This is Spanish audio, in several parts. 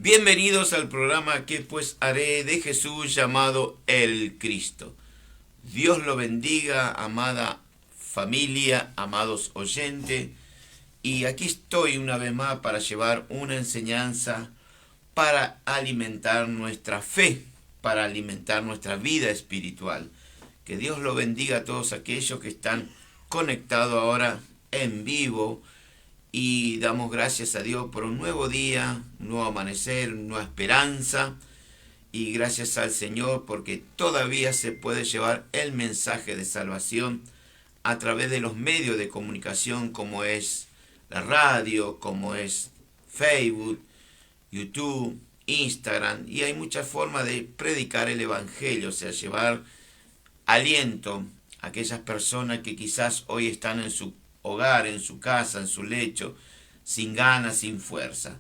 Bienvenidos al programa ¿Qué pues haré? De Jesús llamado El Cristo. Dios lo bendiga, amada familia, amados oyentes. Y aquí estoy una vez más para llevar una enseñanza para alimentar nuestra fe, para alimentar nuestra vida espiritual. Que Dios lo bendiga a todos aquellos que están conectados ahora en vivo. Y damos gracias a Dios por un nuevo día, un nuevo amanecer, una nueva esperanza. Y gracias al Señor porque todavía se puede llevar el mensaje de salvación a través de los medios de comunicación como es la radio, como es Facebook, YouTube, Instagram. Y hay muchas formas de predicar el Evangelio, o sea, llevar aliento a aquellas personas que quizás hoy están en su hogar, en su casa, en su lecho, sin ganas, sin fuerza.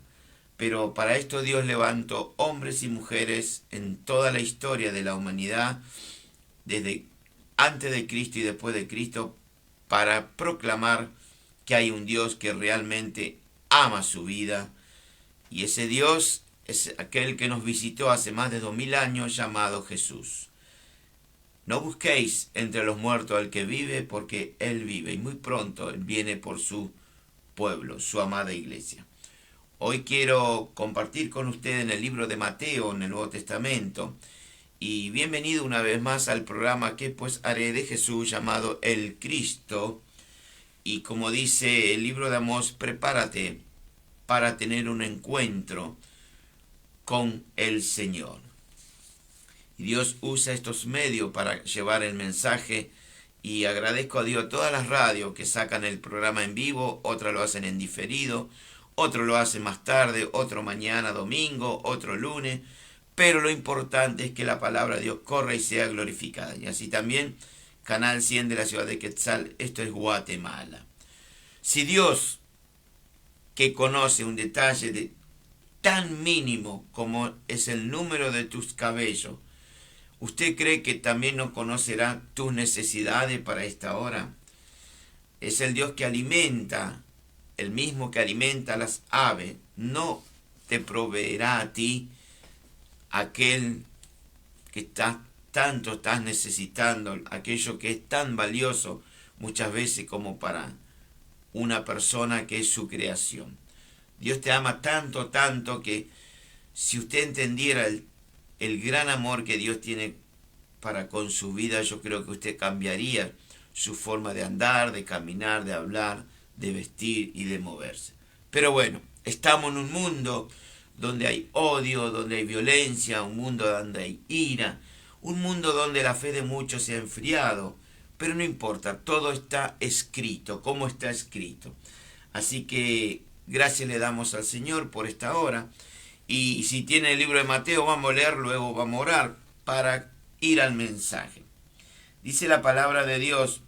Pero para esto Dios levantó hombres y mujeres en toda la historia de la humanidad, desde antes de Cristo y después de Cristo, para proclamar que hay un Dios que realmente ama su vida. Y ese Dios es aquel que nos visitó hace más de 2000 años, llamado Jesús. No busquéis entre los muertos al que vive, porque Él vive y muy pronto Él viene por su pueblo, su amada iglesia. Hoy quiero compartir con ustedes en el libro de Mateo, en el Nuevo Testamento. Y bienvenido una vez más al programa ¿Qué pues haré? De Jesús llamado El Cristo. Y como dice el libro de Amós, prepárate para tener un encuentro con el Señor. Y Dios usa estos medios para llevar el mensaje y agradezco a Dios todas las radios que sacan el programa en vivo, otras lo hacen en diferido, otro lo hacen más tarde, otro mañana domingo, otro lunes, pero lo importante es que la palabra de Dios corra y sea glorificada. Y así también Canal 100 de la ciudad de Quetzal, esto es Guatemala. Si Dios, que conoce un detalle tan mínimo como es el número de tus cabellos, ¿usted cree que también no conocerá tus necesidades para esta hora? Es el Dios que alimenta, el mismo que alimenta a las aves. No te proveerá a ti aquel que tanto estás necesitando, aquello que es tan valioso muchas veces como para una persona que es su creación. Dios te ama tanto, tanto que si usted entendiera el gran amor que Dios tiene para con su vida, yo creo que usted cambiaría su forma de andar, de caminar, de hablar, de vestir y de moverse. Pero bueno, estamos en un mundo donde hay odio, donde hay violencia, un mundo donde hay ira, un mundo donde la fe de muchos se ha enfriado, pero no importa, todo está escrito, como está escrito. Así que gracias le damos al Señor por esta hora. Y si tiene el libro de Mateo, vamos a leer, luego vamos a orar para ir al mensaje. Dice la palabra de Dios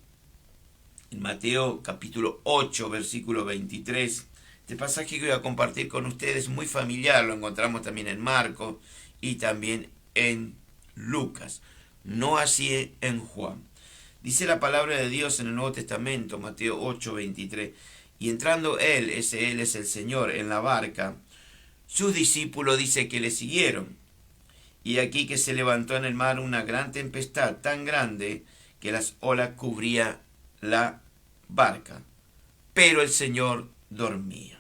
en Mateo capítulo 8, versículo 23. Este pasaje que voy a compartir con ustedes es muy familiar, lo encontramos también en Marcos y también en Lucas, no así en Juan. Dice la palabra de Dios en el Nuevo Testamento, Mateo 8, 23. Y entrando él es el Señor, en la barca, sus discípulos dice que le siguieron. Y aquí que se levantó en el mar una gran tempestad tan grande que las olas cubrían la barca. Pero el Señor dormía.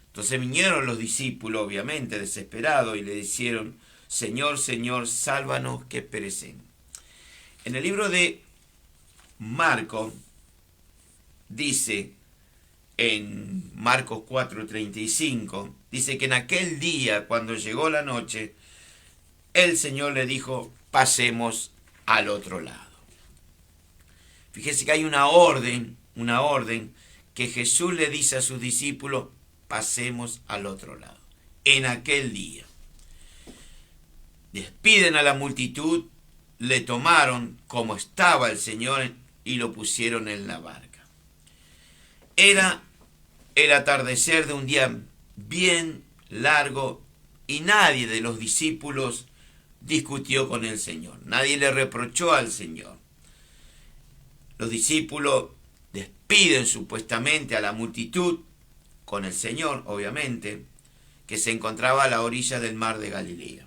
Entonces vinieron los discípulos, obviamente, desesperados, y le dijeron, Señor, Señor, sálvanos que perecemos. En el libro de Marcos dice, en Marcos 4:35, dice que en aquel día, cuando llegó la noche, el Señor le dijo, pasemos al otro lado. Fíjese que hay una orden que Jesús le dice a sus discípulos, pasemos al otro lado. En aquel día. Despiden a la multitud, le tomaron como estaba el Señor y lo pusieron en la barca. Era el atardecer de un día bien largo y nadie de los discípulos discutió con el Señor. Nadie le reprochó al Señor. Los discípulos despiden supuestamente a la multitud con el Señor, obviamente, que se encontraba a la orilla del mar de Galilea.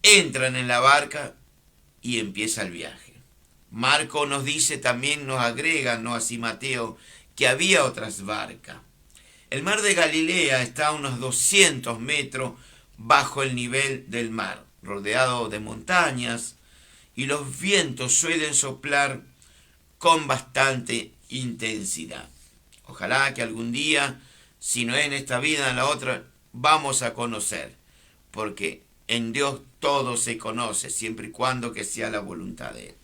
Entran en la barca y empieza el viaje. Marco nos dice también, nos agrega, no así Mateo, que había otras barcas. El mar de Galilea está a unos 200 metros bajo el nivel del mar, rodeado de montañas, y los vientos suelen soplar con bastante intensidad. Ojalá que algún día, si no es en esta vida, en la otra, vamos a conocer, porque en Dios todo se conoce, siempre y cuando que sea la voluntad de Él.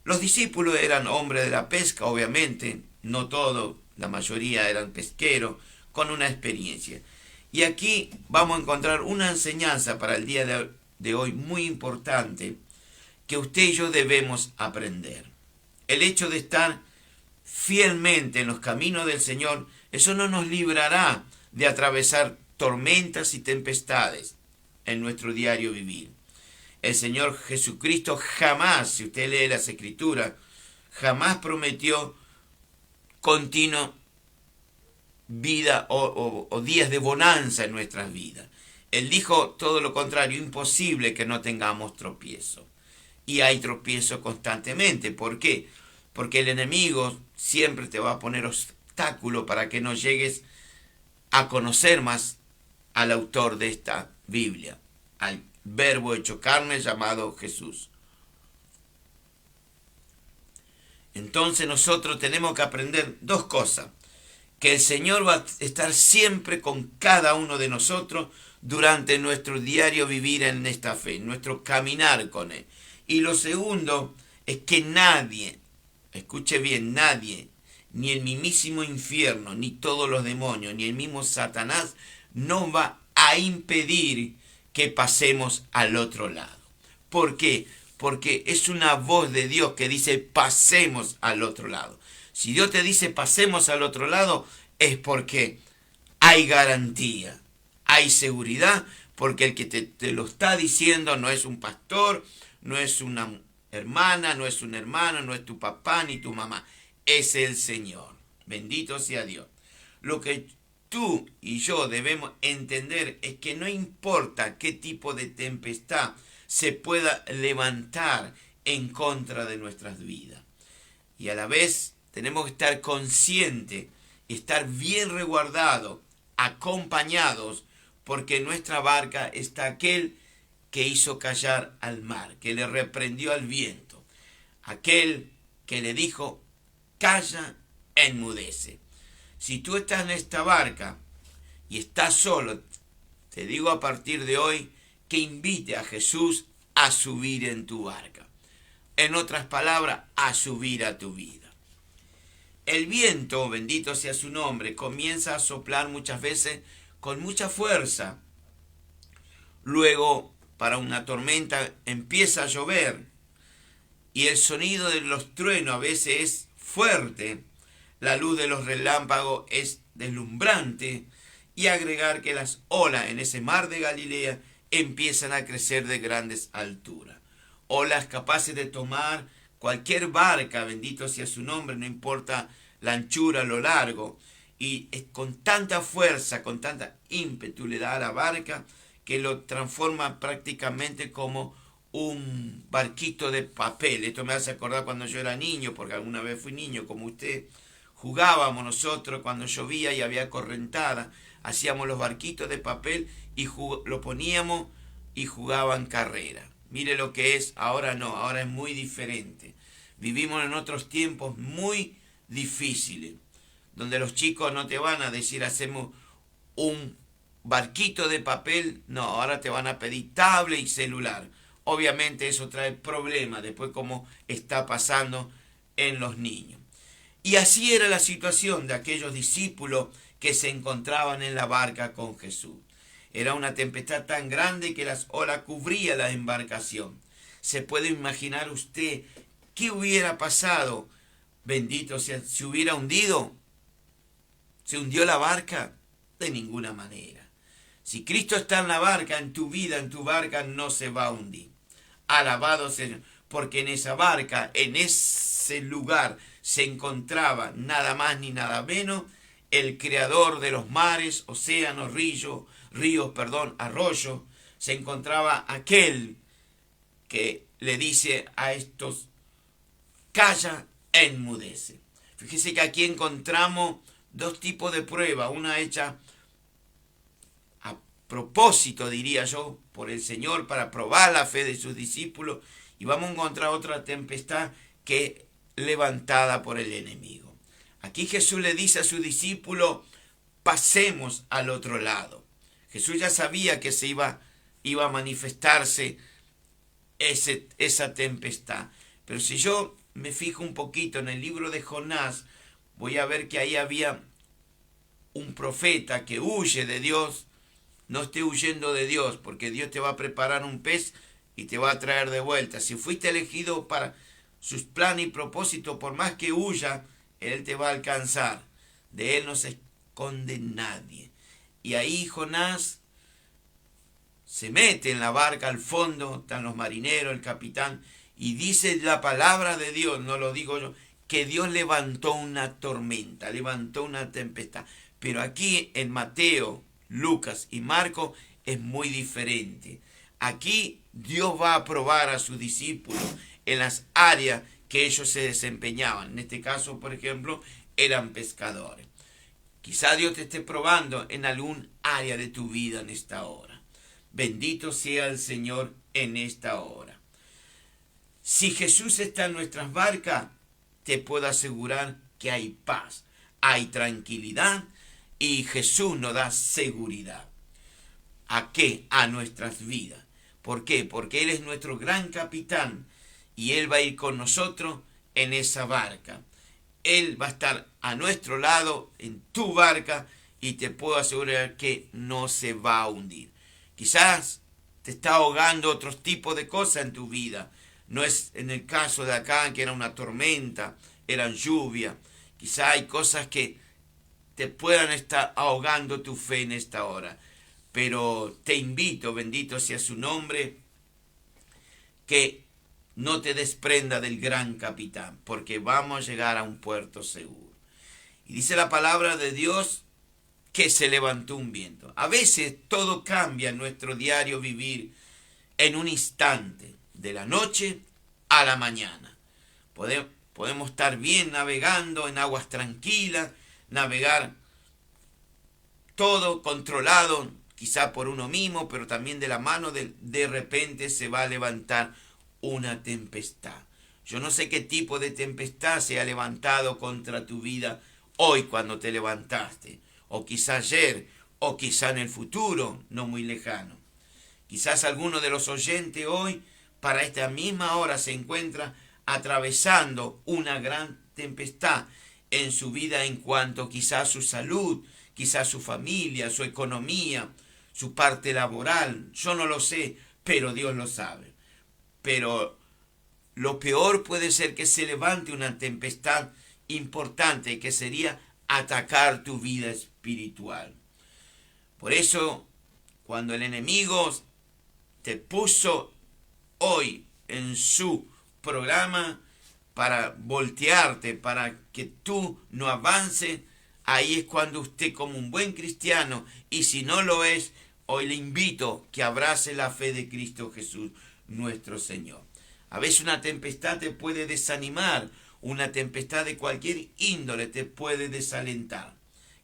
Los discípulos eran hombres de la pesca, obviamente, no todos, la mayoría eran pesqueros, con una experiencia. Y aquí vamos a encontrar una enseñanza para el día de hoy muy importante, que usted y yo debemos aprender. El hecho de estar fielmente en los caminos del Señor, eso no nos librará de atravesar tormentas y tempestades en nuestro diario vivir. El Señor Jesucristo jamás, si usted lee las Escrituras, jamás prometió continuo vida o días de bonanza en nuestras vidas. Él dijo todo lo contrario, imposible que no tengamos tropiezo. Y hay tropiezo constantemente. ¿Por qué? Porque el enemigo siempre te va a poner obstáculos para que no llegues a conocer más al autor de esta Biblia, al Verbo hecho carne llamado Jesús. Entonces nosotros tenemos que aprender dos cosas: que el Señor va a estar siempre con cada uno de nosotros durante nuestro diario vivir en esta fe, nuestro caminar con Él. Y lo segundo es que nadie, escuche bien, nadie, ni el mismísimo infierno, ni todos los demonios, ni el mismo Satanás, nos va a impedir que pasemos al otro lado. ¿Por qué? Porque es una voz de Dios que dice pasemos al otro lado. Si Dios te dice pasemos al otro lado, es porque hay garantía, hay seguridad, porque el que te lo está diciendo no es un pastor, no es una hermana, no es un hermano, no es tu papá ni tu mamá, es el Señor. Bendito sea Dios. Lo que tú y yo debemos entender es que no importa qué tipo de tempestad se pueda levantar en contra de nuestras vidas. Y a la vez tenemos que estar conscientes, estar bien resguardados, acompañados, porque en nuestra barca está aquel que hizo callar al mar, que le reprendió al viento, aquel que le dijo, calla, enmudece. Si tú estás en esta barca y estás solo, te digo a partir de hoy que invite a Jesús a subir en tu barca. En otras palabras, a subir a tu vida. El viento, bendito sea su nombre, comienza a soplar muchas veces con mucha fuerza. Luego, para una tormenta, empieza a llover y el sonido de los truenos a veces es fuerte. La luz de los relámpagos es deslumbrante, y agregar que las olas en ese mar de Galilea empiezan a crecer de grandes alturas. Olas capaces de tomar cualquier barca, bendito sea su nombre, no importa la anchura, lo largo, y con tanta fuerza, con tanta ímpetu le da a la barca que lo transforma prácticamente como un barquito de papel. Esto me hace acordar cuando yo era niño, porque alguna vez fui niño como usted. Jugábamos nosotros cuando llovía y había correntada, hacíamos los barquitos de papel y lo poníamos y jugaban carrera. Mire lo que es, ahora no, ahora es muy diferente. Vivimos en otros tiempos muy difíciles, donde los chicos no te van a decir hacemos un barquito de papel, no, ahora te van a pedir tablet y celular. Obviamente eso trae problemas después, como está pasando en los niños. Y así era la situación de aquellos discípulos que se encontraban en la barca con Jesús. Era una tempestad tan grande que las olas cubrían la embarcación. ¿Se puede imaginar usted qué hubiera pasado? Bendito sea, ¿se hubiera hundido? ¿Se hundió la barca? De ninguna manera. Si Cristo está en la barca, en tu vida, en tu barca, no se va a hundir. Alabado sea, porque en esa barca, en ese lugar, se encontraba nada más ni nada menos el creador de los mares, océanos, ríos, arroyos, se encontraba aquel que le dice a estos, calla, enmudece. Fíjese que aquí encontramos dos tipos de prueba, una hecha a propósito, diría yo, por el Señor para probar la fe de sus discípulos, y vamos a encontrar otra tempestad que es levantada por el enemigo. Aquí Jesús le dice a sus discípulos, pasemos al otro lado. Jesús ya sabía que se iba a manifestarse esa tempestad. Pero si yo me fijo un poquito en el libro de Jonás, voy a ver que ahí había un profeta que huye de Dios. No esté huyendo de Dios, porque Dios te va a preparar un pez y te va a traer de vuelta. Si fuiste elegido para sus planes y propósitos, por más que huya, Él te va a alcanzar. De Él no se esconde nadie. Y ahí Jonás se mete en la barca al fondo, están los marineros, el capitán, y dice la palabra de Dios, no lo digo yo, que Dios levantó una tormenta, levantó una tempestad. Pero aquí en Mateo, Lucas y Marcos es muy diferente. Aquí Dios va a probar a sus discípulos en las áreas que ellos se desempeñaban. En este caso, por ejemplo, eran pescadores. Quizá Dios te esté probando en algún área de tu vida en esta hora. Bendito sea el Señor en esta hora. Si Jesús está en nuestras barcas, te puedo asegurar que hay paz, hay tranquilidad y Jesús nos da seguridad. ¿A qué? A nuestras vidas. ¿Por qué? Porque Él es nuestro gran capitán y Él va a ir con nosotros en esa barca. Él va a estar a nuestro lado en tu barca y te puedo asegurar que no se va a hundir. Quizás te está ahogando otros tipos de cosas en tu vida. No es en el caso de acá que era una tormenta, eran lluvia. Quizás hay cosas que te puedan estar ahogando tu fe en esta hora. Pero te invito, bendito sea su nombre, que no te desprenda del gran capitán, porque vamos a llegar a un puerto seguro. Y dice la palabra de Dios que se levantó un viento. A veces todo cambia en nuestro diario vivir en un instante, de la noche a la mañana. Podemos estar bien navegando en aguas tranquilas, navegar todo controlado, quizá por uno mismo, pero también de la mano de repente se va a levantar una tempestad. Yo no sé qué tipo de tempestad se ha levantado contra tu vida hoy cuando te levantaste, o quizá ayer, o quizá en el futuro, no muy lejano. Quizás alguno de los oyentes hoy, para esta misma hora, se encuentra atravesando una gran tempestad en su vida en cuanto quizás su salud, quizás su familia, su economía, su parte laboral. Yo no lo sé, pero Dios lo sabe. Pero lo peor puede ser que se levante una tempestad importante que sería atacar tu vida espiritual. Por eso, cuando el enemigo te puso hoy en su programa para voltearte, para que tú no avances, ahí es cuando usted como un buen cristiano, y si no lo es, hoy le invito que abrace la fe de Cristo Jesús, nuestro Señor. A veces una tempestad te puede desanimar, una tempestad de cualquier índole te puede desalentar.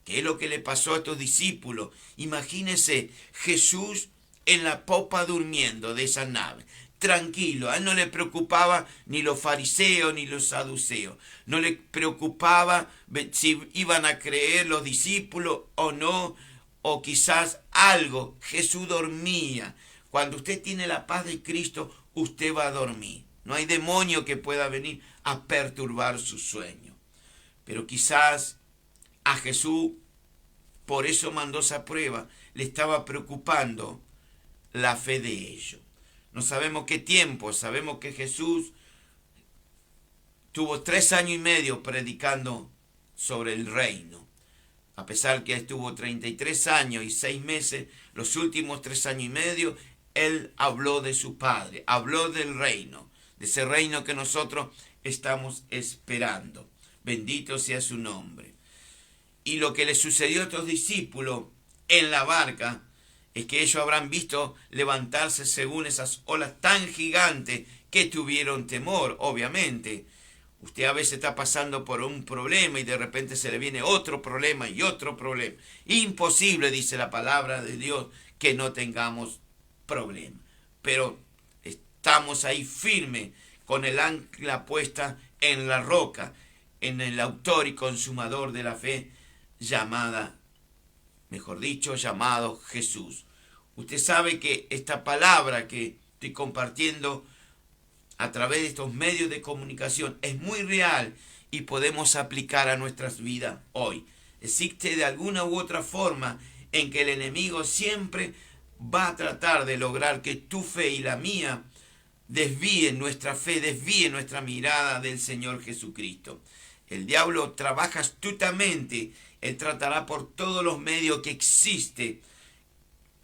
¿Qué es lo que le pasó a estos discípulos? Imagínense Jesús en la popa durmiendo de esa nave, tranquilo. A él no le preocupaba ni los fariseos ni los saduceos. No le preocupaba si iban a creer los discípulos o no, o quizás algo. Jesús dormía. Cuando usted tiene la paz de Cristo, usted va a dormir. No hay demonio que pueda venir a perturbar su sueño. Pero quizás a Jesús, por eso mandó esa prueba, le estaba preocupando la fe de ellos. No sabemos qué tiempo, sabemos que Jesús tuvo 3 años y medio predicando sobre el reino. A pesar que estuvo 33 años y 6 meses, los últimos 3 años y medio, Él habló de su Padre, habló del reino, de ese reino que nosotros estamos esperando. Bendito sea su nombre. Y lo que le sucedió a estos discípulos en la barca es que ellos habrán visto levantarse según esas olas tan gigantes que tuvieron temor, obviamente. Usted a veces está pasando por un problema y de repente se le viene otro problema y otro problema. Imposible, dice la palabra de Dios, que no tengamos problemas. Pero estamos ahí firmes, con el ancla puesta en la roca, en el autor y consumador de la fe, llamado Jesús. Usted sabe que esta palabra que estoy compartiendo a través de estos medios de comunicación es muy real y podemos aplicar a nuestras vidas hoy. Existe de alguna u otra forma en que el enemigo siempre va a tratar de lograr que tu fe y la mía desvíen nuestra fe, desvíen nuestra mirada del Señor Jesucristo. El diablo trabaja astutamente, él tratará por todos los medios que existe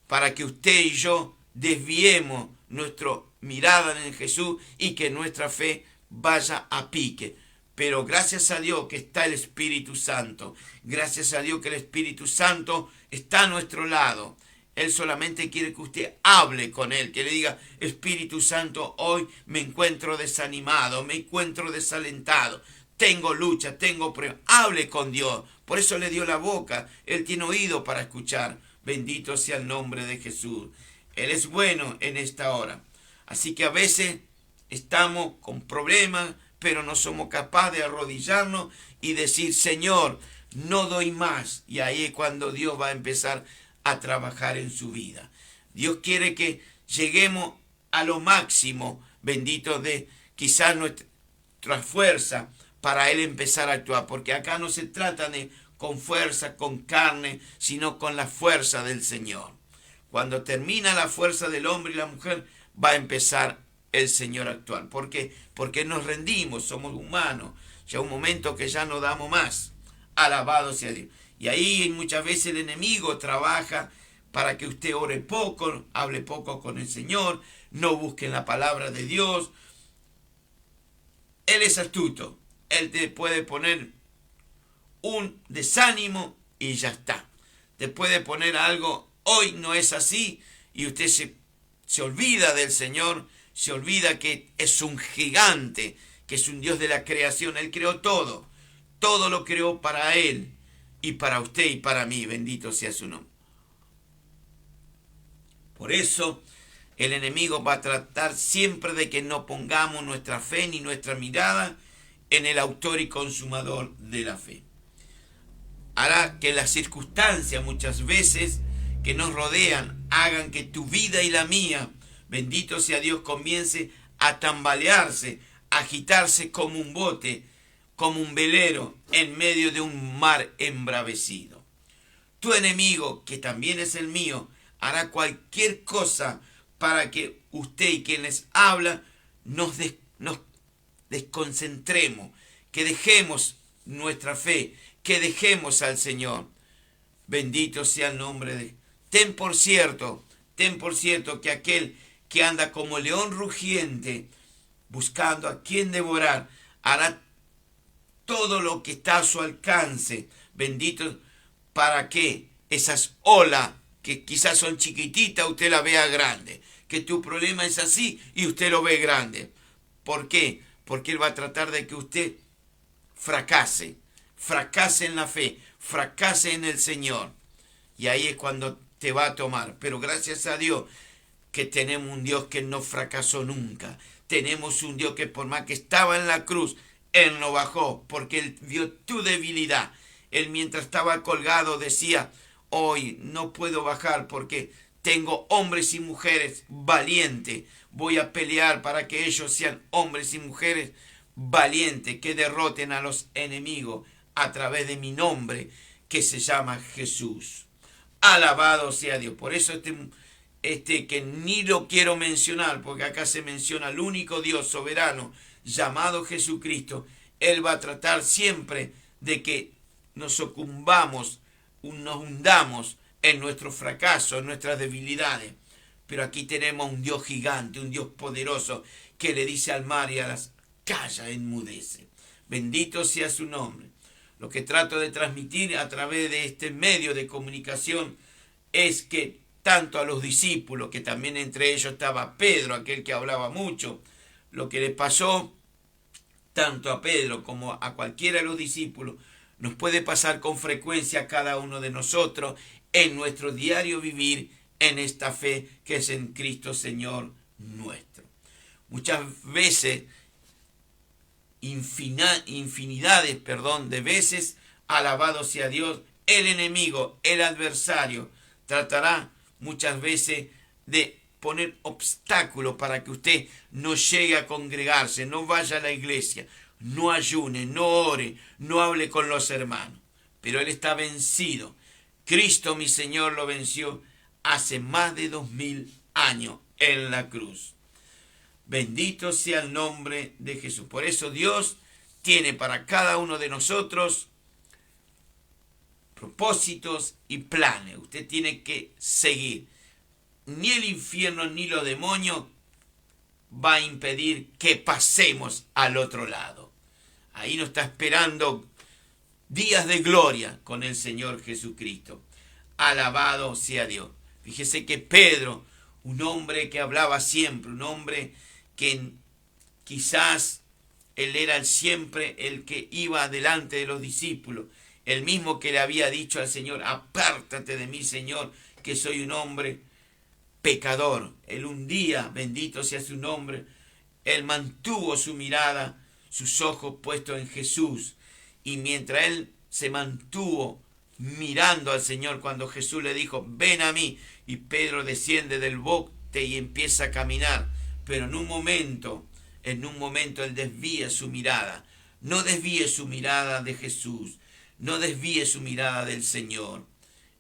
para que usted y yo desviemos nuestra mirada en Jesús y que nuestra fe vaya a pique. Pero gracias a Dios que está el Espíritu Santo, gracias a Dios que el Espíritu Santo está a nuestro lado. Él solamente quiere que usted hable con Él, que le diga: Espíritu Santo, hoy me encuentro desanimado, me encuentro desalentado, tengo lucha, tengo prueba. Hable con Dios. Por eso le dio la boca. Él tiene oído para escuchar. Bendito sea el nombre de Jesús. Él es bueno en esta hora. Así que a veces estamos con problemas, pero no somos capaces de arrodillarnos y decir: Señor, no doy más. Y ahí es cuando Dios va a empezar a trabajar en su vida. Dios quiere que lleguemos a lo máximo, bendito, de quizás nuestra fuerza, para Él empezar a actuar. Porque acá no se trata de con fuerza, con carne, sino con la fuerza del Señor. Cuando termina la fuerza del hombre y la mujer, va a empezar el Señor a actuar. ¿Por qué? Porque nos rendimos, somos humanos. Ya un momento que ya no damos más. Alabado sea Dios. Y ahí muchas veces el enemigo trabaja para que usted ore poco, hable poco con el Señor, no busque la palabra de Dios. Él es astuto. Él te puede poner un desánimo y ya está. Te puede poner algo: hoy no es así, y usted se olvida del Señor, se olvida que es un gigante, que es un Dios de la creación. Él creó todo, todo lo creó para Él y para usted y para mí. Bendito sea su nombre. Por eso el enemigo va a tratar siempre de que no pongamos nuestra fe ni nuestra mirada en el autor y consumador de la fe. Hará que las circunstancias muchas veces que nos rodean hagan que tu vida y la mía, bendito sea Dios, comience a tambalearse, a agitarse como un bote, como un velero en medio de un mar embravecido. Tu enemigo, que también es el mío, hará cualquier cosa para que usted y quien les habla nos desconcentremos, que dejemos nuestra fe, que dejemos al Señor. Bendito sea el nombre de... Ten por cierto que aquel que anda como león rugiente, buscando a quien devorar, hará todo lo que está a su alcance, bendito, para que esas olas que quizás son chiquititas, usted la vea grande, que tu problema es así y usted lo ve grande. ¿Por qué? Porque Él va a tratar de que usted fracase en la fe, fracase en el Señor. Y ahí es cuando te va a tomar. Pero gracias a Dios que tenemos un Dios que no fracasó nunca. Tenemos un Dios que por más que estaba en la cruz, Él no bajó, porque Él vio tu debilidad. Él mientras estaba colgado decía: hoy no puedo bajar porque tengo hombres y mujeres valientes. Voy a pelear para que ellos sean hombres y mujeres valientes, que derroten a los enemigos a través de mi nombre, que se llama Jesús. Alabado sea Dios. Por eso que ni lo quiero mencionar, porque acá se menciona al único Dios soberano llamado Jesucristo. Él va a tratar siempre de que nos sucumbamos, nos hundamos en nuestro fracaso, en nuestras debilidades. Pero aquí tenemos un Dios gigante, un Dios poderoso, que le dice al mar y a las calla, enmudece. Bendito sea su nombre. Lo que trato de transmitir a través de este medio de comunicación es que tanto a los discípulos, que también entre ellos estaba Pedro, aquel que hablaba mucho, lo que le pasó tanto a Pedro como a cualquiera de los discípulos, nos puede pasar con frecuencia a cada uno de nosotros en nuestro diario vivir en esta fe que es en Cristo Señor nuestro. Muchas veces, infinidades de veces, alabado sea Dios, el enemigo, el adversario, tratará muchas veces de poner obstáculos para que usted no llegue a congregarse, no vaya a la iglesia, no ayune, no ore, no hable con los hermanos. Pero Él está vencido. Cristo mi Señor lo venció hace más de 2000 años en la cruz. Bendito sea el nombre de Jesús. Por eso Dios tiene para cada uno de nosotros propósitos y planes. Usted tiene que seguir. Ni el infierno ni los demonios va a impedir que pasemos al otro lado. Ahí nos está esperando días de gloria con el Señor Jesucristo. Alabado sea Dios. Fíjese que Pedro, un hombre que hablaba siempre, un hombre que quizás él era siempre el que iba delante de los discípulos, el mismo que le había dicho al Señor: apártate de mí, Señor, que soy un hombre pecador. Él un día, bendito sea su nombre, él mantuvo su mirada, sus ojos puestos en Jesús, y mientras él se mantuvo mirando al Señor, cuando Jesús le dijo: ven a mí, y Pedro desciende del bote y empieza a caminar, pero en un momento él desvía su mirada. No desvíe su mirada de Jesús, no desvíe su mirada del Señor.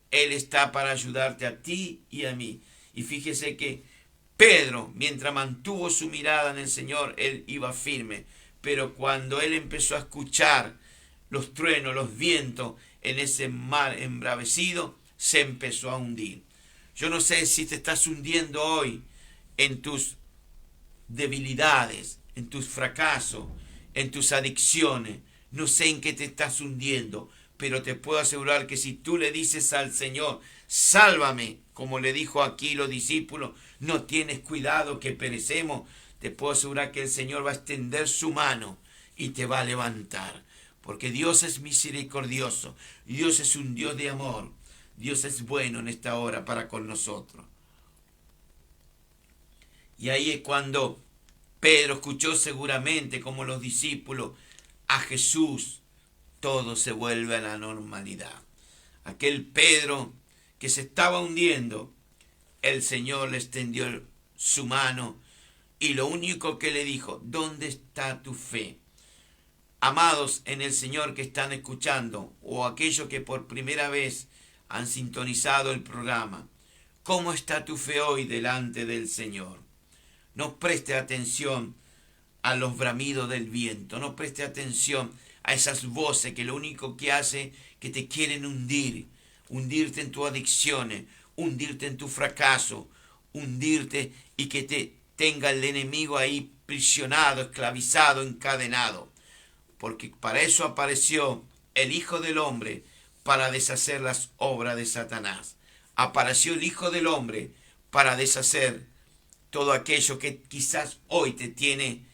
Él está para ayudarte a ti y a mí. Y fíjese que Pedro, mientras mantuvo su mirada en el Señor, él iba firme. Pero cuando él empezó a escuchar los truenos, los vientos en ese mar embravecido, se empezó a hundir. Yo no sé si te estás hundiendo hoy en tus debilidades, en tus fracasos, en tus adicciones. No sé en qué te estás hundiendo, pero te puedo asegurar que si tú le dices al Señor: sálvame, como le dijo aquí los discípulos, no tienes cuidado que perecemos, te puedo asegurar que el Señor va a extender su mano y te va a levantar. Porque Dios es misericordioso, Dios es un Dios de amor, Dios es bueno en esta hora para con nosotros. Y ahí es cuando Pedro escuchó seguramente, como los discípulos, a Jesús. Todo se vuelve a la normalidad. Aquel Pedro que se estaba hundiendo, el Señor le extendió su mano y lo único que le dijo: ¿dónde está tu fe? Amados en el Señor que están escuchando, o aquellos que por primera vez han sintonizado el programa, ¿cómo está tu fe hoy delante del Señor? No preste atención a los bramidos del viento, no preste atención a esas voces que lo único que hace que te quieren hundir, hundirte en tus adicciones, hundirte en tu fracaso, hundirte y que te tenga el enemigo ahí prisionado, esclavizado, encadenado. Porque para eso apareció el Hijo del Hombre, para deshacer las obras de Satanás. Apareció el Hijo del Hombre para deshacer todo aquello que quizás hoy te tiene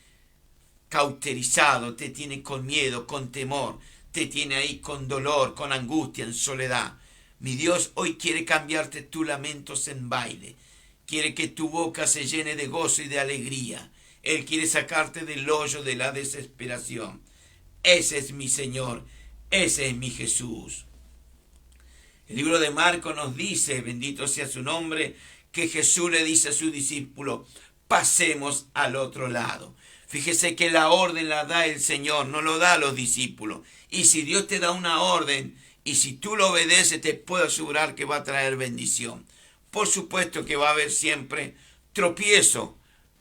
cauterizado, te tiene con miedo, con temor, te tiene ahí con dolor, con angustia, en soledad. Mi Dios hoy quiere cambiarte tus lamentos en baile. Quiere que tu boca se llene de gozo y de alegría. Él quiere sacarte del hoyo de la desesperación. Ese es mi Señor, ese es mi Jesús. El libro de Marcos nos dice, bendito sea su nombre, que Jesús le dice a sus discípulos: pasemos al otro lado. Fíjese que la orden la da el Señor, no lo da a los discípulos. Y si Dios te da una orden, y si tú lo obedeces, te puedo asegurar que va a traer bendición. Por supuesto que va a haber siempre tropiezo,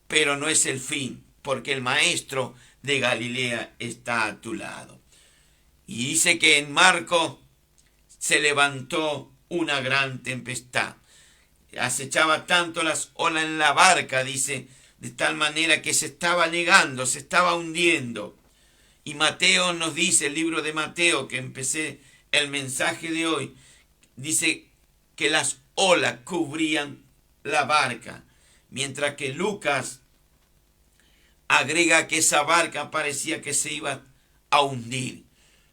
pero no es el fin, porque el Maestro de Galilea está a tu lado. Y dice que en Marcos se levantó una gran tempestad. Acechaba tanto las olas en la barca, dice, de tal manera que se estaba negando, se estaba hundiendo. Y Mateo nos dice, el libro de Mateo, que empecé el mensaje de hoy, dice que las olas cubrían la barca, mientras que Lucas agrega que esa barca parecía que se iba a hundir.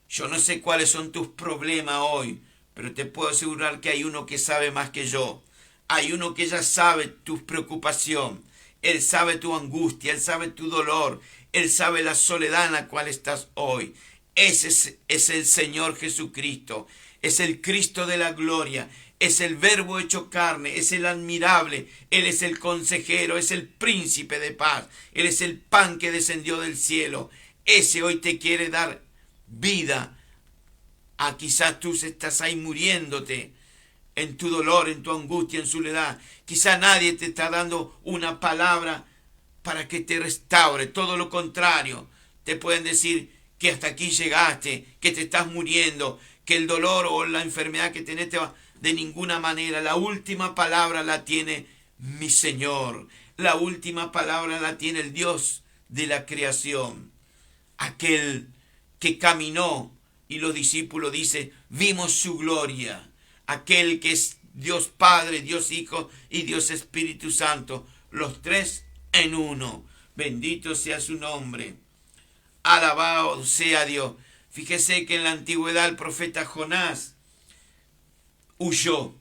Yo no sé cuáles son tus problemas hoy, pero te puedo asegurar que hay uno que sabe más que yo. Hay uno que ya sabe tu preocupación. Él sabe tu angustia, Él sabe tu dolor, Él sabe la soledad en la cual estás hoy. Ese es el Señor Jesucristo, es el Cristo de la gloria, es el Verbo hecho carne, es el admirable, Él es el consejero, es el príncipe de paz, Él es el pan que descendió del cielo. Ese hoy te quiere dar vida. Quizás tú estás ahí muriéndote en tu dolor, en tu angustia, en soledad. Quizá nadie te está dando una palabra para que te restaure. Todo lo contrario, te pueden decir que hasta aquí llegaste, que te estás muriendo, que el dolor o la enfermedad que tenés te va. De ninguna manera. La última palabra la tiene mi Señor. La última palabra la tiene el Dios de la creación. Aquel que caminó y los discípulos dicen, vimos su gloria. Aquel que es Dios Padre, Dios Hijo y Dios Espíritu Santo, los tres en uno. Bendito sea su nombre. Alabado sea Dios. Fíjese que en la antigüedad el profeta Jonás huyó.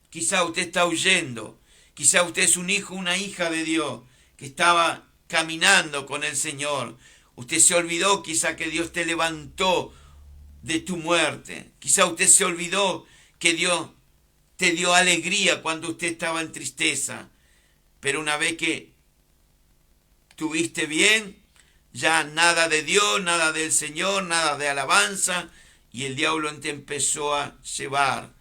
Quizá usted está huyendo. Quizá usted es un hijo, una hija de Dios que estaba caminando con el Señor. Usted se olvidó quizá que Dios te levantó de tu muerte. Quizá usted se olvidó que Dios te dio alegría cuando usted estaba en tristeza. Pero una vez que tuviste bien, ya nada de Dios, nada del Señor, nada de alabanza, y el diablo te empezó a llevar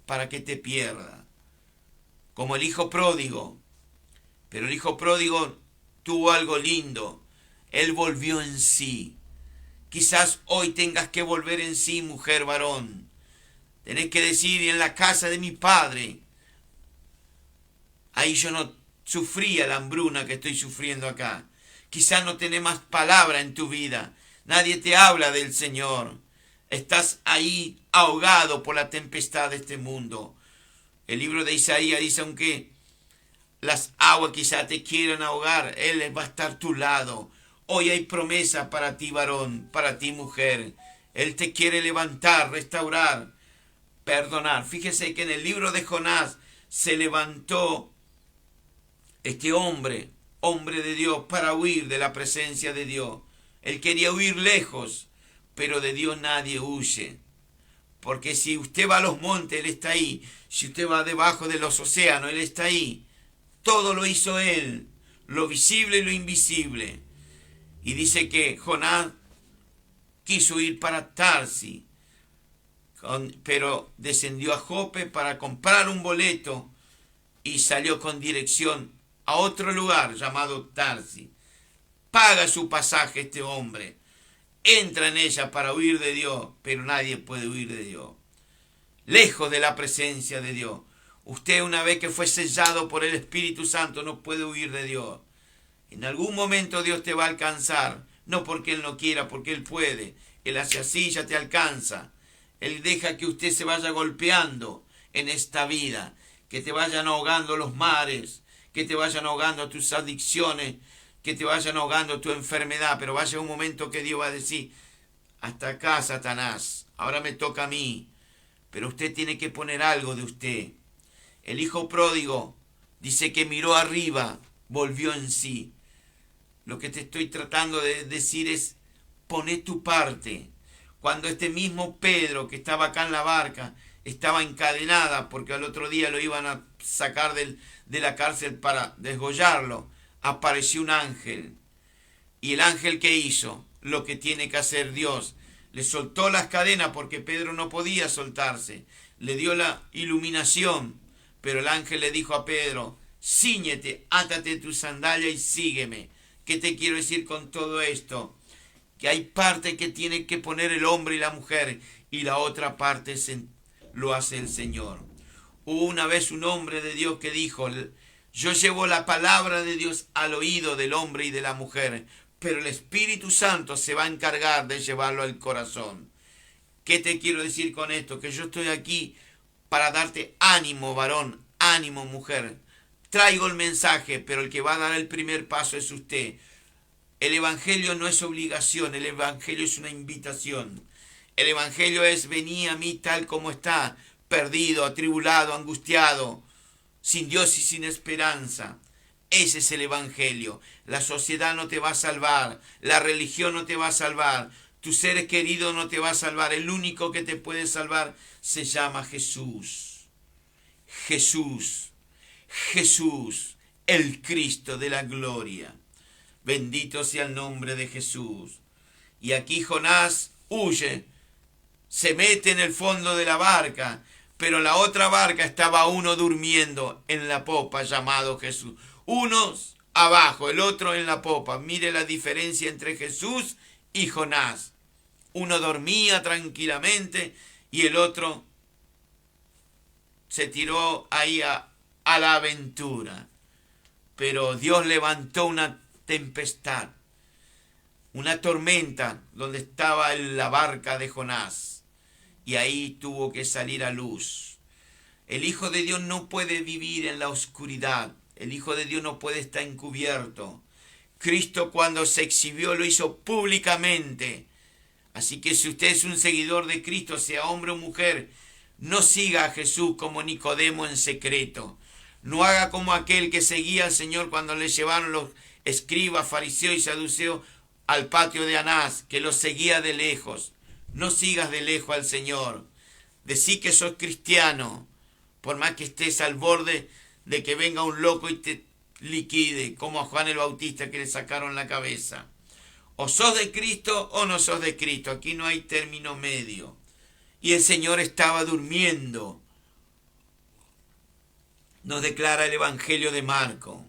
para que te pierda. Como el hijo pródigo. Pero el hijo pródigo tuvo algo lindo. Él volvió en sí. Quizás hoy tengas que volver en sí, mujer, varón. Tenés que decir, en la casa de mi padre, ahí yo no sufría la hambruna que estoy sufriendo acá. Quizás no tenés más palabra en tu vida. Nadie te habla del Señor. Estás ahí ahogado por la tempestad de este mundo. El libro de Isaías dice, aunque las aguas quizás te quieran ahogar, Él va a estar a tu lado. Hoy hay promesa para ti, varón, para ti, mujer. Él te quiere levantar, restaurar, perdonar. Fíjese que en el libro de Jonás se levantó este hombre de Dios, para huir de la presencia de Dios. Él quería huir lejos, pero de Dios nadie huye. Porque si usted va a los montes, Él está ahí. Si usted va debajo de los océanos, Él está ahí. Todo lo hizo Él, lo visible y lo invisible. Y dice que Jonás quiso ir para Tarsis, pero descendió a Jope para comprar un boleto y salió con dirección a otro lugar llamado Tarsis. Paga su pasaje este hombre, entra en ella para huir de Dios, pero nadie puede huir de Dios. Lejos de la presencia de Dios. Usted, una vez que fue sellado por el Espíritu Santo, no puede huir de Dios. En algún momento Dios te va a alcanzar, no porque Él no quiera, porque Él puede. Él hace así, ya te alcanza. Él deja que usted se vaya golpeando en esta vida, que te vayan ahogando los mares, que te vayan ahogando tus adicciones, que te vayan ahogando tu enfermedad, pero va a llegar un momento que Dios va a decir, hasta acá, Satanás, ahora me toca a mí, pero usted tiene que poner algo de usted. El hijo pródigo dice que miró arriba, volvió en sí. Lo que te estoy tratando de decir es, poné tu parte. Cuando este mismo Pedro, que estaba acá en la barca, estaba encadenada, porque al otro día lo iban a sacar de la cárcel para desgollarlo, apareció un ángel. Y el ángel, ¿qué hizo? Lo que tiene que hacer Dios. Le soltó las cadenas porque Pedro no podía soltarse. Le dio la iluminación. Pero el ángel le dijo a Pedro, cíñete, átate tu sandalia y sígueme. ¿Qué te quiero decir con todo esto? Que hay parte que tiene que poner el hombre y la mujer, y la otra parte lo hace el Señor. Hubo una vez un hombre de Dios que dijo, yo llevo la palabra de Dios al oído del hombre y de la mujer, pero el Espíritu Santo se va a encargar de llevarlo al corazón. ¿Qué te quiero decir con esto? Que yo estoy aquí para darte ánimo, varón, ánimo, mujer. Traigo el mensaje, pero el que va a dar el primer paso es usted. El Evangelio no es obligación, el Evangelio es una invitación. El Evangelio es: vení a mí tal como está, perdido, atribulado, angustiado, sin Dios y sin esperanza. Ese es el Evangelio. La sociedad no te va a salvar, la religión no te va a salvar, tu ser querido no te va a salvar. El único que te puede salvar se llama Jesús. Jesús, Jesús, el Cristo de la gloria. Bendito sea el nombre de Jesús. Y aquí Jonás huye, se mete en el fondo de la barca, pero en la otra barca estaba uno durmiendo en la popa llamado Jesús. Unos abajo, el otro en la popa. Mire la diferencia entre Jesús y Jonás. Uno dormía tranquilamente y el otro se tiró ahí a la aventura. Pero Dios levantó una tempestad, una tormenta donde estaba la barca de Jonás, y ahí tuvo que salir a luz. El Hijo de Dios no puede vivir en la oscuridad. El Hijo de Dios no puede estar encubierto. Cristo, cuando se exhibió, lo hizo públicamente. Así que si usted es un seguidor de Cristo, sea hombre o mujer, no siga a Jesús como Nicodemo en secreto. No haga como aquel que seguía al Señor cuando le llevaron los escribas, fariseos y saduceos al patio de Anás, que los seguía de lejos. No sigas de lejos al Señor. Decí que sos cristiano, por más que estés al borde de que venga un loco y te liquide, como a Juan el Bautista, que le sacaron la cabeza. O sos de Cristo o no sos de Cristo. Aquí no hay término medio. Y el Señor estaba durmiendo. Nos declara el Evangelio de Marco.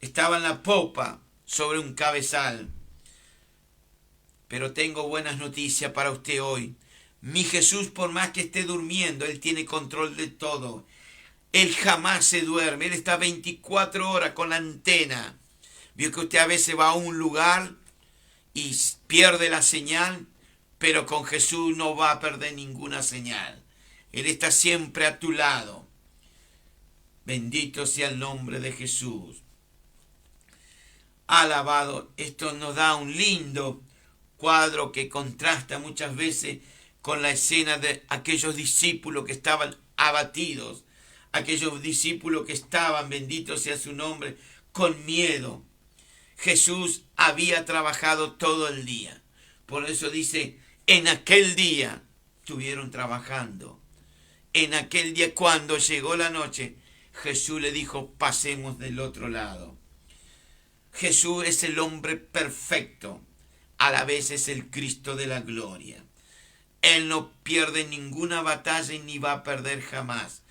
Estaba en la popa sobre un cabezal. Pero tengo buenas noticias para usted hoy. Mi Jesús, por más que esté durmiendo, Él tiene control de todo. Él jamás se duerme. Él está 24 horas con la antena. Vio que usted a veces va a un lugar y pierde la señal, pero con Jesús no va a perder ninguna señal. Él está siempre a tu lado. Bendito sea el nombre de Jesús. Alabado. Esto nos da un lindo cuadro que contrasta muchas veces con la escena de aquellos discípulos que estaban abatidos, aquellos discípulos que estaban, bendito sea su nombre, con miedo. Jesús había trabajado todo el día. Por eso dice, en aquel día estuvieron trabajando. En aquel día, cuando llegó la noche, Jesús le dijo, pasemos del otro lado. Jesús es el hombre perfecto, a la vez es el Cristo de la gloria. Él no pierde ninguna batalla y ni va a perder jamás.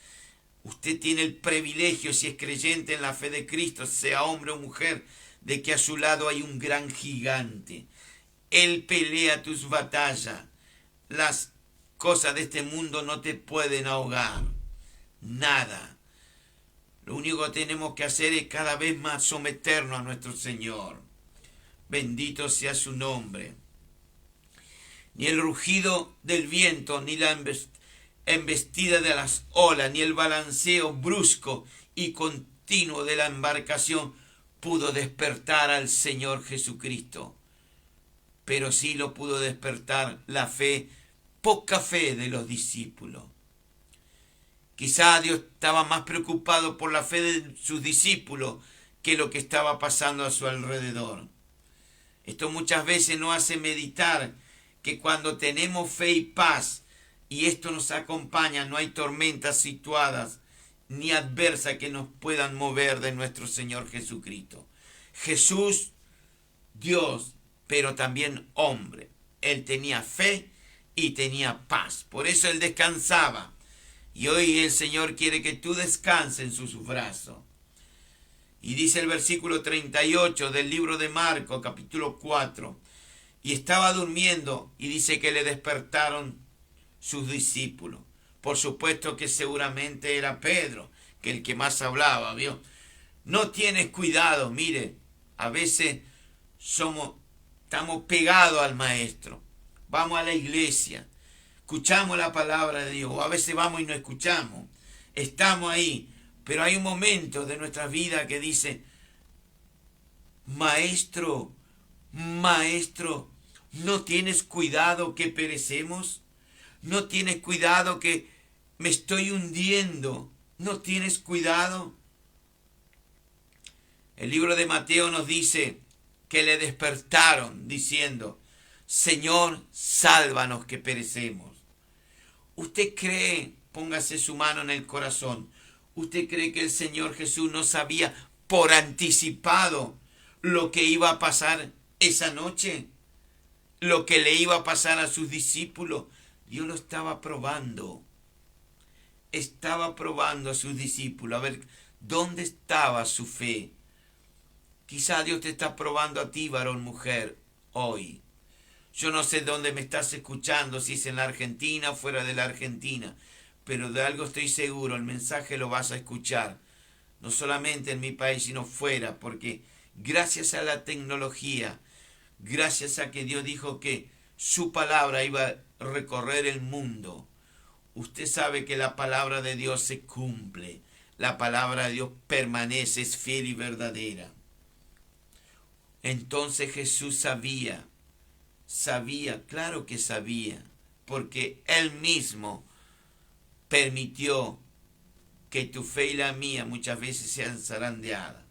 Usted tiene el privilegio, si es creyente en la fe de Cristo, sea hombre o mujer, de que a su lado hay un gran gigante. Él pelea tus batallas. Las cosas de este mundo no te pueden ahogar. Nada. Lo único que tenemos que hacer es cada vez más someternos a nuestro Señor. Bendito sea su nombre. Ni el rugido del viento, ni la embestida de las olas, ni el balanceo brusco y continuo de la embarcación pudo despertar al Señor Jesucristo. Pero sí lo pudo despertar la fe, poca fe de los discípulos. Quizá Dios estaba más preocupado por la fe de sus discípulos que lo que estaba pasando a su alrededor. Esto muchas veces nos hace meditar que cuando tenemos fe y paz, y esto nos acompaña, no hay tormentas situadas ni adversas que nos puedan mover de nuestro Señor Jesucristo. Jesús, Dios, pero también hombre. Él tenía fe y tenía paz. Por eso Él descansaba. Y hoy el Señor quiere que tú descanses en sus brazos. Y dice el versículo 38 del libro de Marcos, capítulo 4. Y estaba durmiendo, y dice que le despertaron sus discípulos. Por supuesto que seguramente era Pedro, que el que más hablaba, ¿vio? No tienes cuidado, mire, a veces somos estamos pegados al Maestro. Vamos a la iglesia, escuchamos la palabra de Dios, o a veces vamos y no escuchamos. Estamos ahí, pero hay un momento de nuestra vida que dice, Maestro, Maestro, ¿no tienes cuidado que perecemos? ¿No tienes cuidado que me estoy hundiendo? ¿No tienes cuidado? El libro de Mateo nos dice que le despertaron diciendo, Señor, sálvanos que perecemos. ¿Usted cree, póngase su mano en el corazón, usted cree que el Señor Jesús no sabía por anticipado lo que iba a pasar esa noche? Lo que le iba a pasar a sus discípulos. Dios lo estaba probando. Estaba probando a sus discípulos. A ver, ¿dónde estaba su fe? Quizá Dios te está probando a ti, varón, mujer, hoy. Yo no sé dónde me estás escuchando, si es en la Argentina o fuera de la Argentina, pero de algo estoy seguro, el mensaje lo vas a escuchar, no solamente en mi país, sino fuera, porque gracias a la tecnología, gracias a que Dios dijo que su palabra iba a recorrer el mundo, usted sabe que la palabra de Dios se cumple, la palabra de Dios permanece, es fiel y verdadera. Entonces Jesús sabía, claro que sabía, porque Él mismo permitió que tu fe y la mía muchas veces sean zarandeadas.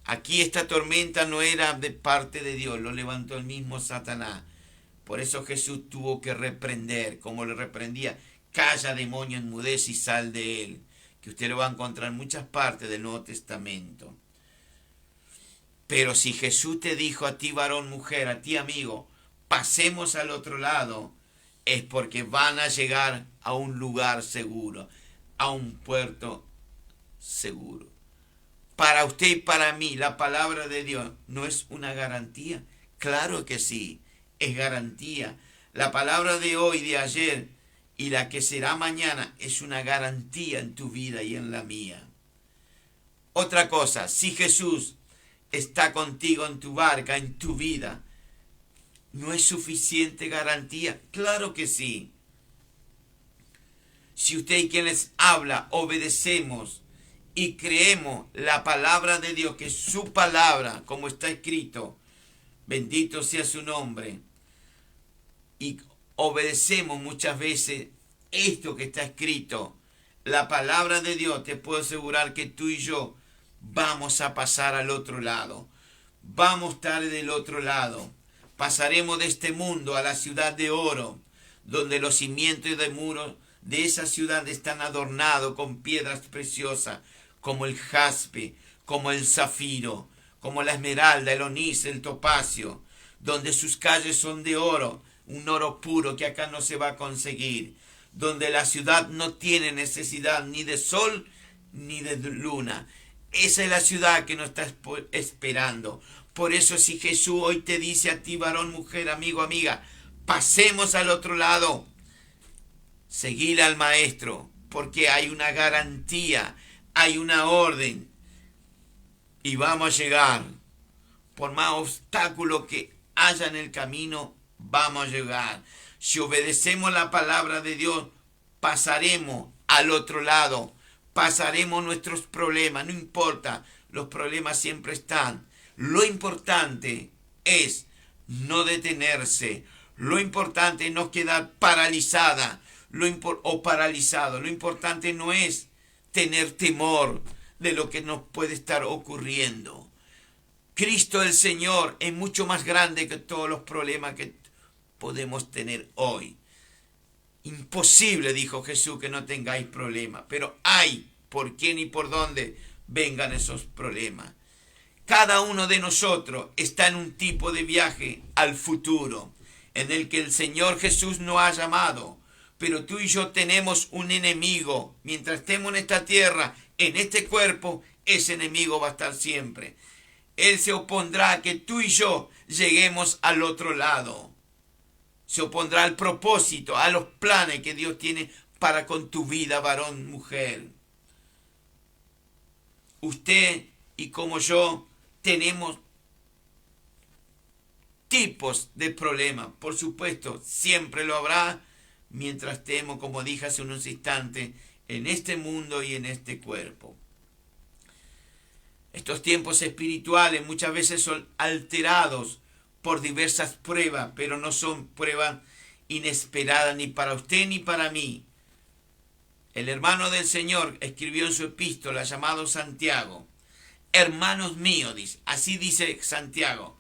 Aquí esta tormenta no era de parte de Dios, lo levantó el mismo Satanás. Por eso Jesús tuvo que reprender, como le reprendía, calla demonio, enmudece y sal de él, que usted lo va a encontrar en muchas partes del Nuevo Testamento. Pero si Jesús te dijo a ti, varón, mujer, a ti, amigo, pasemos al otro lado, es porque van a llegar a un lugar seguro, a un puerto seguro. Para usted y para mí, la palabra de Dios no es una garantía. Claro que sí, es garantía. La palabra de hoy, de ayer y la que será mañana es una garantía en tu vida y en la mía. Otra cosa, si Jesús está contigo en tu barca, en tu vida, ¿no es suficiente garantía? Claro que sí. Si usted y quien les habla obedecemos y creemos la palabra de Dios, que es su palabra, como está escrito, bendito sea su nombre, y obedecemos muchas veces esto que está escrito, la palabra de Dios, te puedo asegurar que tú y yo vamos a pasar al otro lado. Vamos a estar del otro lado. Pasaremos de este mundo a la ciudad de oro, donde los cimientos de muros de esa ciudad están adornados con piedras preciosas, como el jaspe, como el zafiro, como la esmeralda, el onís, el topacio, donde sus calles son de oro, un oro puro que acá no se va a conseguir, donde la ciudad no tiene necesidad ni de sol ni de luna. Esa es la ciudad que nos está esperando. Por eso si Jesús hoy te dice a ti, varón, mujer, amigo, amiga, pasemos al otro lado, seguir al Maestro, porque hay una garantía, hay una orden, y vamos a llegar. Por más obstáculos que haya en el camino, vamos a llegar. Si obedecemos la palabra de Dios, pasaremos al otro lado, pasaremos nuestros problemas, no importa, los problemas siempre están. Lo importante es no detenerse, lo importante es no quedar paralizada o paralizado. Lo importante no es tener temor de lo que nos puede estar ocurriendo. Cristo el Señor es mucho más grande que todos los problemas que podemos tener hoy. Imposible, dijo Jesús, que no tengáis problemas, pero hay por quién y por dónde vengan esos problemas. Cada uno de nosotros está en un tipo de viaje al futuro, en el que el Señor Jesús nos ha llamado, pero tú y yo tenemos un enemigo. Mientras estemos en esta tierra, en este cuerpo, ese enemigo va a estar siempre. Él se opondrá a que tú y yo lleguemos al otro lado. Se opondrá al propósito, a los planes que Dios tiene para con tu vida, varón, mujer. Usted y como yo tenemos tipos de problemas. Por supuesto, siempre lo habrá mientras estemos, como dije hace unos instantes, en este mundo y en este cuerpo. Estos tiempos espirituales muchas veces son alterados por diversas pruebas, pero no son pruebas inesperadas ni para usted ni para mí. El hermano del Señor escribió en su epístola llamado Santiago: hermanos míos, dice, así dice Santiago,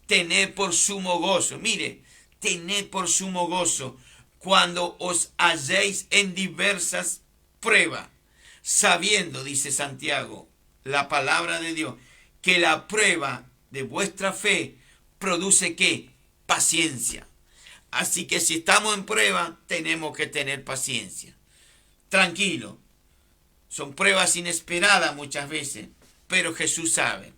tened por sumo gozo, mire, tened por sumo gozo cuando os halléis en diversas pruebas, sabiendo, dice Santiago, la palabra de Dios, que la prueba de vuestra fe produce ¿qué? Paciencia. Así que si estamos en prueba, tenemos que tener paciencia. Tranquilo. Son pruebas inesperadas muchas veces, pero Jesús sabe.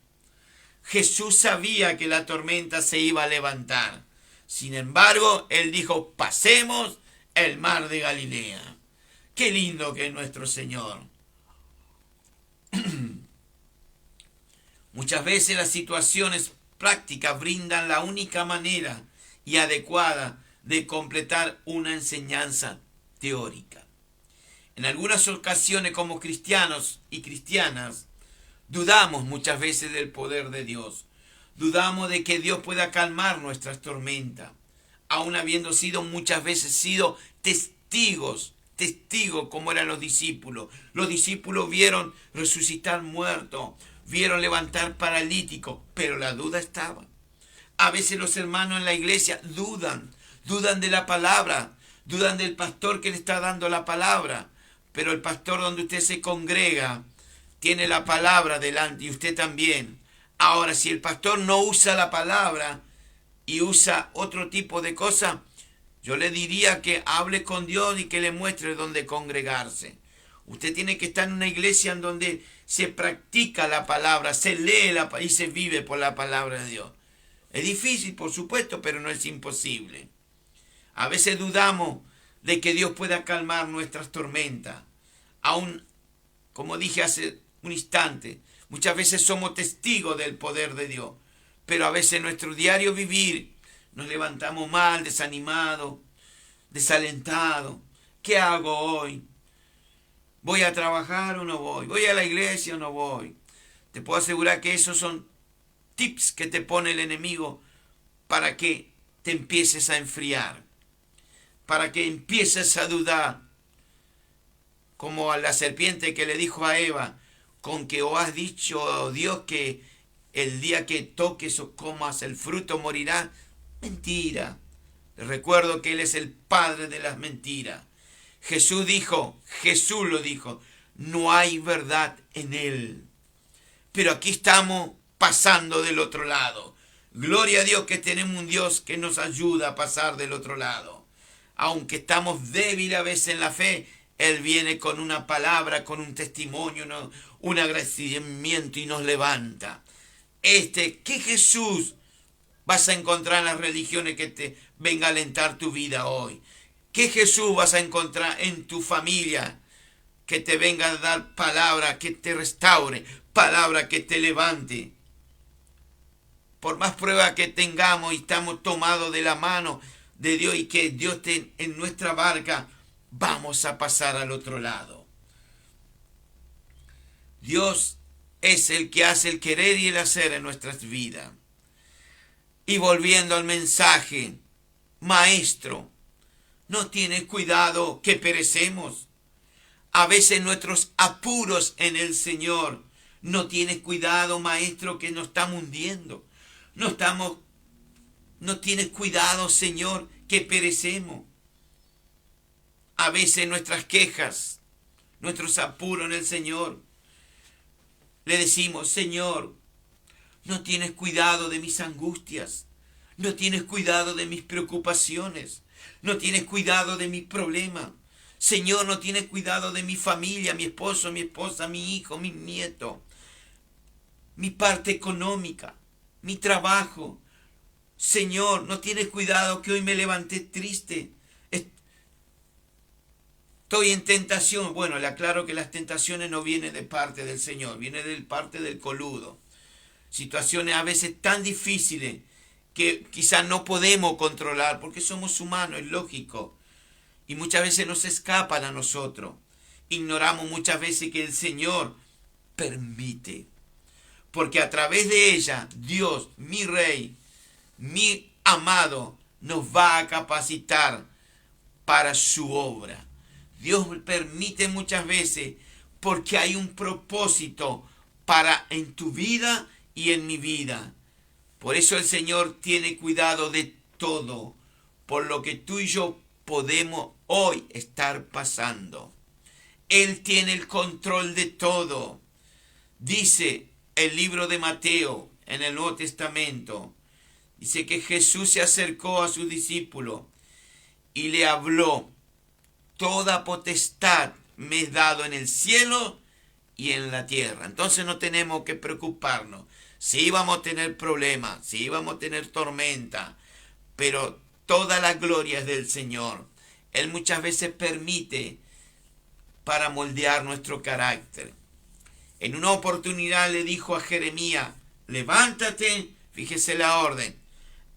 Jesús sabía que la tormenta se iba a levantar. Sin embargo, Él dijo, pasemos el mar de Galilea. Qué lindo que es nuestro Señor. Muchas veces las situaciones prácticas brindan la única manera y adecuada de completar una enseñanza teórica. En algunas ocasiones, como cristianos y cristianas, dudamos muchas veces del poder de Dios. Dudamos de que Dios pueda calmar nuestras tormentas, aun habiendo sido muchas veces testigos como eran los discípulos. Los discípulos vieron resucitar muertos, vieron levantar paralíticos, pero la duda estaba. A veces los hermanos en la iglesia dudan de la palabra, dudan del pastor que le está dando la palabra, pero el pastor donde usted se congrega tiene la palabra delante y usted también. Ahora, si el pastor no usa la palabra y usa otro tipo de cosas, yo le diría que hable con Dios y que le muestre dónde congregarse. Usted tiene que estar en una iglesia en donde se practica la palabra, se lee y se vive por la palabra de Dios. Es difícil, por supuesto, pero no es imposible. A veces dudamos de que Dios pueda calmar nuestras tormentas. Aún, como dije hace un instante, muchas veces somos testigos del poder de Dios, pero a veces en nuestro diario vivir nos levantamos mal, desanimados, desalentados. ¿Qué hago hoy? ¿Voy a trabajar o no voy? ¿Voy a la iglesia o no voy? Te puedo asegurar que esos son tips que te pone el enemigo para que te empieces a enfriar, para que empieces a dudar, como a la serpiente que le dijo a Eva, con que os has dicho, Dios, que el día que toques o comas el fruto morirás. Mentira. Les recuerdo que Él es el padre de las mentiras. Jesús lo dijo, no hay verdad en Él. Pero aquí estamos pasando del otro lado. Gloria a Dios que tenemos un Dios que nos ayuda a pasar del otro lado. Aunque estamos débiles a veces en la fe, Él viene con una palabra, con un testimonio, un agradecimiento y nos levanta. ¿Qué Jesús vas a encontrar en las religiones que te venga a alentar tu vida hoy? ¿Qué Jesús vas a encontrar en tu familia que te venga a dar palabra que te restaure, palabra que te levante? Por más pruebas que tengamos y estamos tomados de la mano de Dios y que Dios esté en nuestra barca, vamos a pasar al otro lado. Dios es el que hace el querer y el hacer en nuestras vidas. Y volviendo al mensaje, maestro, ¿no tienes cuidado que perecemos? A veces nuestros apuros en el Señor, ¿no tienes cuidado, maestro, que nos estamos hundiendo? No tienes cuidado, Señor, que perecemos. A veces nuestras quejas, nuestros apuros en el Señor, le decimos, Señor, no tienes cuidado de mis angustias, no tienes cuidado de mis preocupaciones, no tienes cuidado de mis problemas. Señor, no tienes cuidado de mi familia, mi esposo, mi esposa, mi hijo, mi nieto, mi parte económica, mi trabajo. Señor, no tienes cuidado que hoy me levanté triste. Estoy en tentación. Bueno, le aclaro que las tentaciones no vienen de parte del Señor, vienen de parte del coludo. Situaciones a veces tan difíciles que quizás no podemos controlar, porque somos humanos, es lógico. Y muchas veces nos escapan a nosotros. Ignoramos muchas veces que el Señor permite. Porque a través de ella, Dios, mi Rey, mi amado, nos va a capacitar para su obra. Dios permite muchas veces porque hay un propósito para en tu vida y en mi vida. Por eso el Señor tiene cuidado de todo, por lo que tú y yo podemos hoy estar pasando. Él tiene el control de todo. Dice el libro de Mateo en el Nuevo Testamento, dice que Jesús se acercó a sus discípulos y le habló: toda potestad me es dado en el cielo y en la tierra. Entonces no tenemos que preocuparnos. Sí vamos a tener problemas, sí vamos a tener tormenta, pero toda la gloria es del Señor. Él muchas veces permite para moldear nuestro carácter. En una oportunidad le dijo a Jeremías: levántate, fíjese la orden,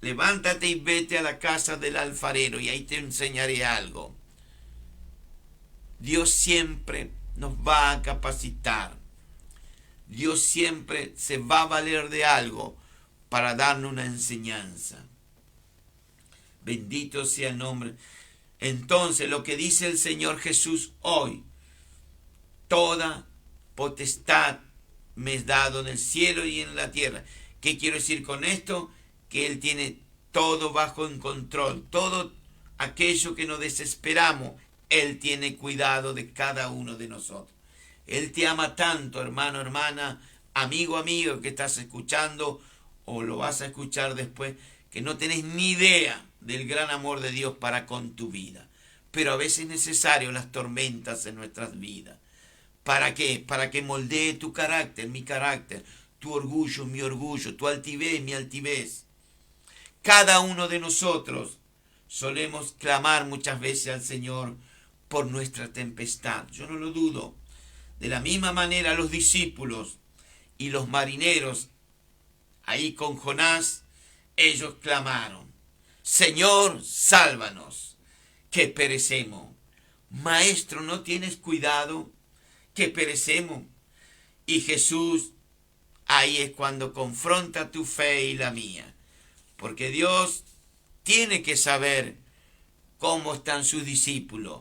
levántate y vete a la casa del alfarero y ahí te enseñaré algo. Dios siempre nos va a capacitar. Dios siempre se va a valer de algo para darnos una enseñanza. Bendito sea el nombre. Entonces, lo que dice el Señor Jesús hoy: toda potestad me es dado en el cielo y en la tierra. ¿Qué quiero decir con esto? Que Él tiene todo bajo en control. Todo aquello que nos desesperamos, Él tiene cuidado de cada uno de nosotros. Él te ama tanto, hermano, hermana, amigo, amigo, que estás escuchando o lo vas a escuchar después, que no tenés ni idea del gran amor de Dios para con tu vida. Pero a veces es necesario las tormentas en nuestras vidas. ¿Para qué? Para que moldee tu carácter, mi carácter, tu orgullo, mi orgullo, tu altivez, mi altivez. Cada uno de nosotros solemos clamar muchas veces al Señor por nuestra tempestad. Yo no lo dudo. De la misma manera los discípulos y los marineros, ahí con Jonás, ellos clamaron: Señor, sálvanos, que perecemos. Maestro, ¿no tienes cuidado que perecemos? Y Jesús, ahí es cuando confronta tu fe y la mía. Porque Dios tiene que saber cómo están sus discípulos.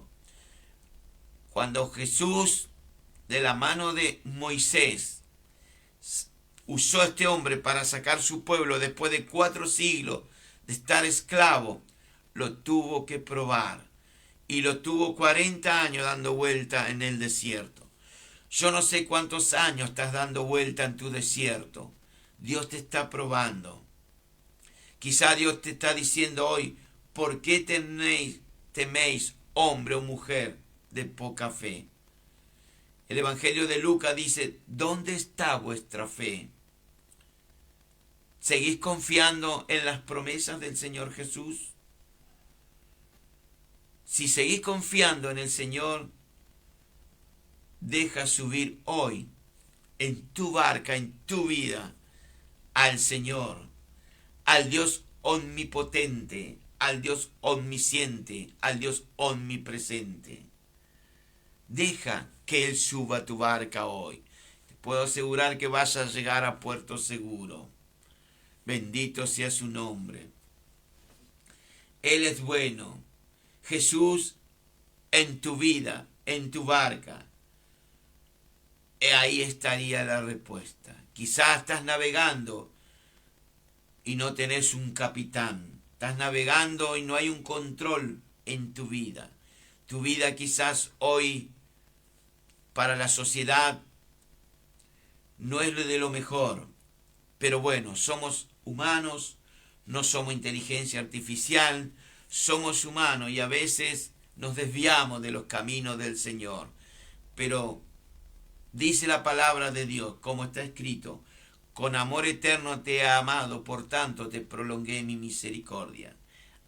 Cuando Jesús, de la mano de Moisés, usó a este hombre para sacar su pueblo después de 4 siglos de estar esclavo, lo tuvo que probar. Y lo tuvo 40 años dando vuelta en el desierto. Yo no sé cuántos años estás dando vuelta en tu desierto. Dios te está probando. Quizá Dios te está diciendo hoy: ¿por qué teméis, hombre o mujer de poca fe? El Evangelio de Lucas dice: ¿dónde está vuestra fe? ¿Seguís confiando en las promesas del Señor Jesús? Si seguís confiando en el Señor, deja subir hoy en tu barca, en tu vida, al Señor, al Dios omnipotente, al Dios omnisciente, al Dios omnipresente. Deja que Él suba a tu barca hoy. Te puedo asegurar que vas a llegar a puerto seguro. Bendito sea su nombre. Él es bueno. Jesús en tu vida, en tu barca. Ahí estaría la respuesta. Quizás estás navegando y no tenés un capitán. Estás navegando y no hay un control en tu vida. Tu vida quizás hoy para la sociedad no es de lo mejor. Pero bueno, somos humanos, no somos inteligencia artificial, somos humanos y a veces nos desviamos de los caminos del Señor. Pero dice la palabra de Dios, como está escrito: con amor eterno te he amado, por tanto te prolongué mi misericordia.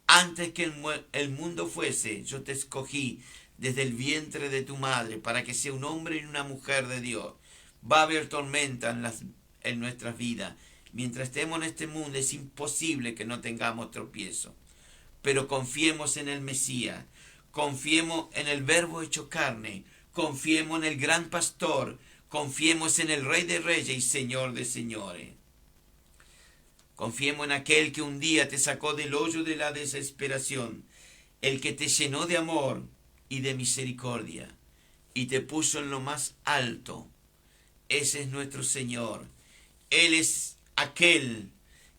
Antes que el mundo fuese, yo te escogí desde el vientre de tu madre para que sea un hombre y una mujer de Dios. Va a haber tormenta en nuestras vidas. Mientras estemos en este mundo es imposible que no tengamos tropiezo. Pero confiemos en el Mesías, confiemos en el Verbo hecho carne, confiemos en el gran pastor, confiemos en el Rey de Reyes y Señor de Señores. Confiemos en aquel que un día te sacó del hoyo de la desesperación, el que te llenó de amor y de misericordia y te puso en lo más alto. Ese es nuestro Señor. Él es aquel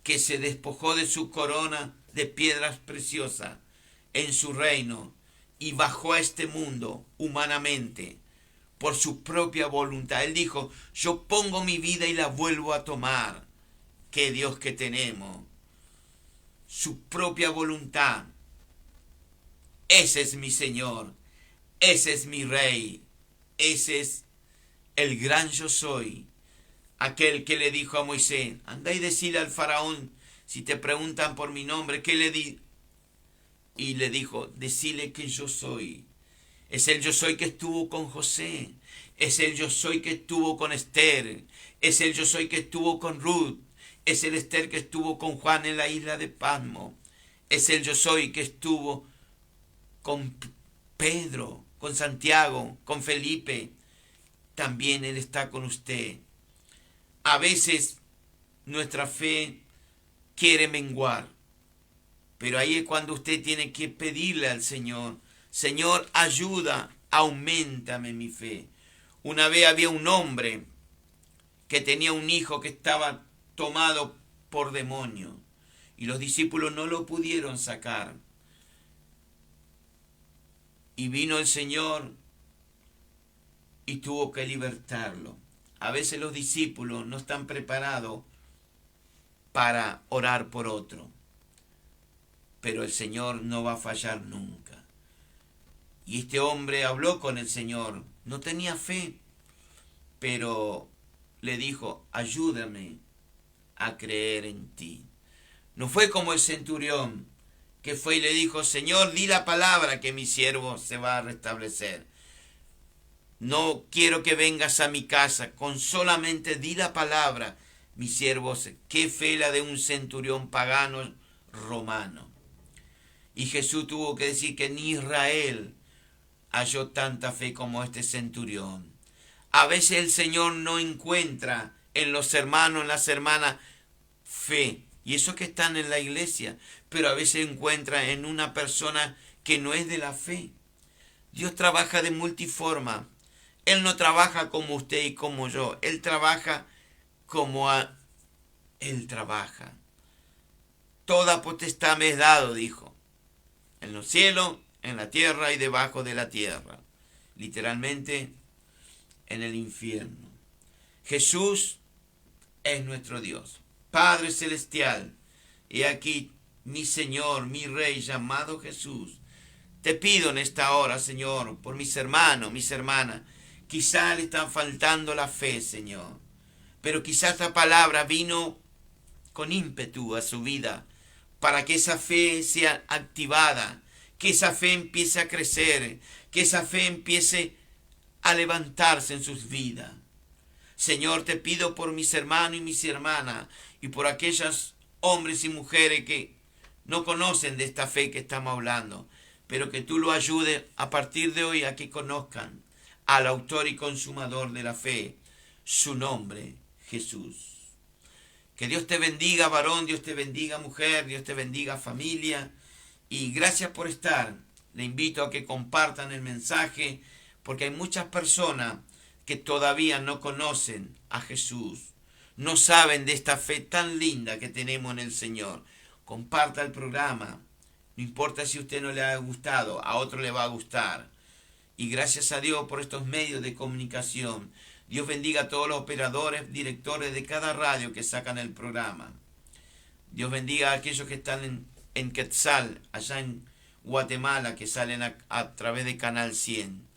que se despojó de su corona de piedras preciosas en su reino y bajó a este mundo humanamente por su propia voluntad. Él dijo, yo pongo mi vida y la vuelvo a tomar. Qué Dios que tenemos. Su propia voluntad. Ese es mi Señor. Ese es mi Rey. Ese es el gran yo soy. Aquel que le dijo a Moisés, anda y decile al faraón, si te preguntan por mi nombre, ¿qué le di? Y le dijo, decile que yo soy. Es el yo soy que estuvo con José. Es el yo soy que estuvo con Esther. Es el yo soy que estuvo con Ruth. Es el Esther que estuvo con Juan en la isla de Patmos. Es el yo soy que estuvo con Pedro, con Santiago, con Felipe. También Él está con usted. A veces nuestra fe quiere menguar, pero ahí es cuando usted tiene que pedirle al Señor, Señor, ayuda, auméntame mi fe. Una vez había un hombre que tenía un hijo que estaba tomado por demonio y los discípulos no lo pudieron sacar. Y vino el Señor y tuvo que libertarlo. A veces los discípulos no están preparados para orar por otro, pero el Señor no va a fallar nunca. Y este hombre habló con el Señor, no tenía fe, pero le dijo, ayúdame a creer en ti. No fue como el centurión, que fue y le dijo, Señor, di la palabra que mi siervo se va a restablecer. No quiero que vengas a mi casa, con solamente di la palabra, mi siervo. Qué fe la de un centurión pagano romano. Y Jesús tuvo que decir que ni Israel halló tanta fe como este centurión. A veces el Señor no encuentra en los hermanos, en las hermanas, fe. Y eso que están en la iglesia, pero a veces encuentra en una persona que no es de la fe. Dios trabaja de multiforma. Él no trabaja como usted y como yo. Él trabaja como Él trabaja. Toda potestad me es dado, dijo. En los cielos, en la tierra y debajo de la tierra. Literalmente, en el infierno. Jesús es nuestro Dios. Padre celestial, he aquí mi Señor, mi Rey llamado Jesús. Te pido en esta hora, Señor, por mis hermanos, mis hermanas. Quizá le están faltando la fe, Señor. Pero quizá esta palabra vino con ímpetu a su vida para que esa fe sea activada, que esa fe empiece a crecer, que esa fe empiece a levantarse en sus vidas. Señor, te pido por mis hermanos y mis hermanas y por aquellos hombres y mujeres que no conocen de esta fe que estamos hablando, pero que tú lo ayudes a partir de hoy a que conozcan al autor y consumador de la fe, su nombre, Jesús. Que Dios te bendiga, varón, Dios te bendiga, mujer, Dios te bendiga, familia. Y gracias por estar. Le invito a que compartan el mensaje, porque hay muchas personas que todavía no conocen a Jesús. No saben de esta fe tan linda que tenemos en el Señor. Comparta el programa. No importa si a usted no le ha gustado, a otro le va a gustar. Y gracias a Dios por estos medios de comunicación. Dios bendiga a todos los operadores, directores de cada radio que sacan el programa. Dios bendiga a aquellos que están en Quetzal, allá en Guatemala, que salen a través de Canal 100.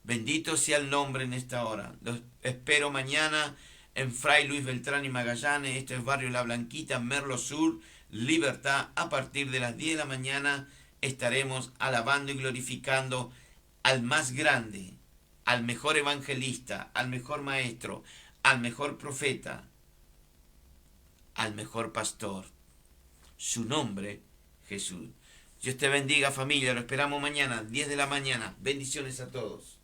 Bendito sea el nombre en esta hora. Los espero mañana en Fray Luis Beltrán y Magallanes. Este es Barrio La Blanquita, Merlo Sur, Libertad. A partir de las 10 de la mañana estaremos alabando y glorificando al más grande, al mejor evangelista, al mejor maestro, al mejor profeta, al mejor pastor. Su nombre, Jesús. Dios te bendiga, familia. Lo esperamos mañana, 10 de la mañana. Bendiciones a todos.